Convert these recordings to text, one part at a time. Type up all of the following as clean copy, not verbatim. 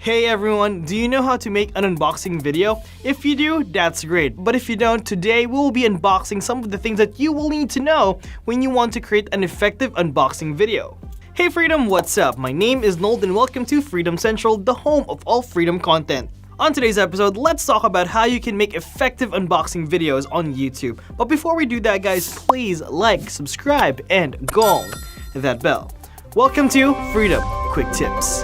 Hey everyone, do you know how to make an unboxing video? If you do, that's great. But if you don't, today we will be unboxing some of the things that you will need to know when you want to create an effective unboxing video. Hey Freedom, what's up? My name is Nold and welcome to Freedom Central, the home of all freedom content. On today's episode, let's talk about how you can make effective unboxing videos on YouTube. But before we do that guys, please like, subscribe, and gong that bell. Welcome to Freedom Quick Tips.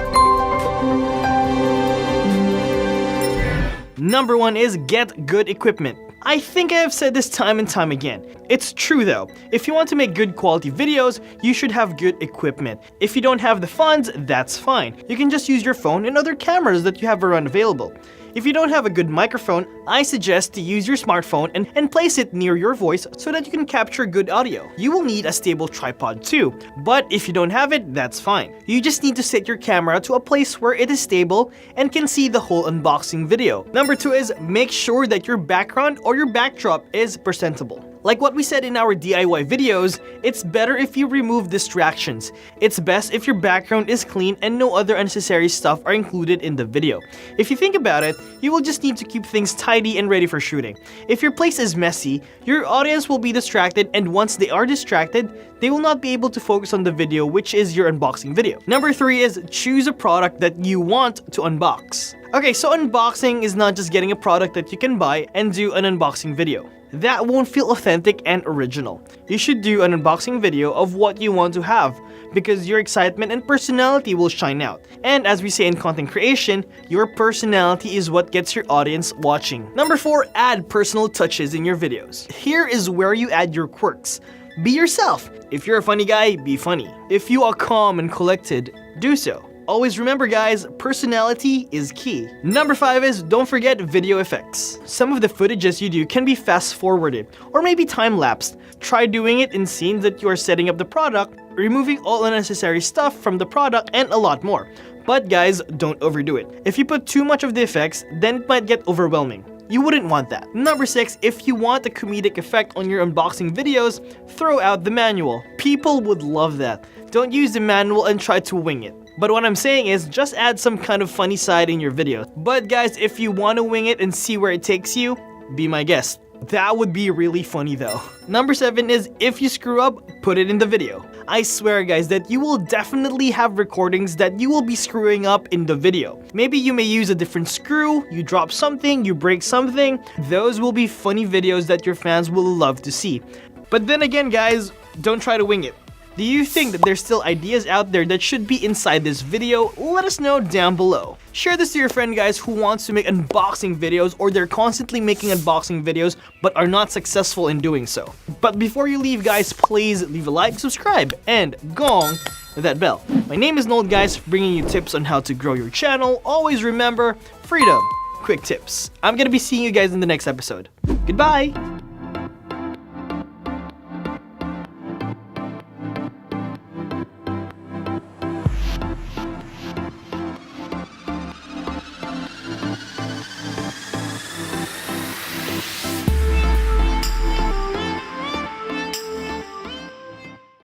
Number 1 is get good equipment. I think I have said this time and time again. It's true though. If you want to make good quality videos, you should have good equipment. If you don't have the funds, that's fine. You can just use your phone and other cameras that you have around available. If you don't have a good microphone, I suggest to use your smartphone and place it near your voice so that you can capture good audio. You will need a stable tripod too, but if you don't have it, that's fine. You just need to set your camera to a place where it is stable and can see the whole unboxing video. Number 2 is make sure that your background or your backdrop is presentable. Like what we said in our DIY videos, it's better if you remove distractions. It's best if your background is clean and no other unnecessary stuff are included in the video. If you think about it, you will just need to keep things tidy and ready for shooting. If your place is messy, your audience will be distracted, and once they are distracted, they will not be able to focus on the video, which is your unboxing video. Number 3 is choose a product that you want to unbox. Okay, so unboxing is not just getting a product that you can buy and do an unboxing video. That won't feel authentic and original. You should do an unboxing video of what you want to have, because your excitement and personality will shine out. And as we say in content creation, your personality is what gets your audience watching. Number 4, add personal touches in your videos. Here is where you add your quirks. Be yourself. If you're a funny guy, be funny. If you are calm and collected, do so. Always remember guys, personality is key. Number 5 is don't forget video effects. Some of the footages you do can be fast forwarded or maybe time-lapsed. Try doing it in scenes that you are setting up the product, removing all unnecessary stuff from the product, and a lot more. But guys, don't overdo it. If you put too much of the effects, then it might get overwhelming. You wouldn't want that. Number 6, if you want a comedic effect on your unboxing videos, throw out the manual. People would love that. Don't use the manual and try to wing it. But what I'm saying is, just add some kind of funny side in your video. But guys, if you want to wing it and see where it takes you, be my guest. That would be really funny though. Number 7 is, if you screw up, put it in the video. I swear guys that you will definitely have recordings that you will be screwing up in the video. Maybe you may use a different screw, you drop something, you break something. Those will be funny videos that your fans will love to see. But then again guys, don't try to wing it. Do you think that there's still ideas out there that should be inside this video? Let us know down below. Share this to your friend guys who wants to make unboxing videos, or they're constantly making unboxing videos but are not successful in doing so. But before you leave guys, please leave a like, subscribe, and gong that bell. My name is Nold guys, bringing you tips on how to grow your channel. Always remember, freedom, quick tips. I'm gonna be seeing you guys in the next episode. Goodbye!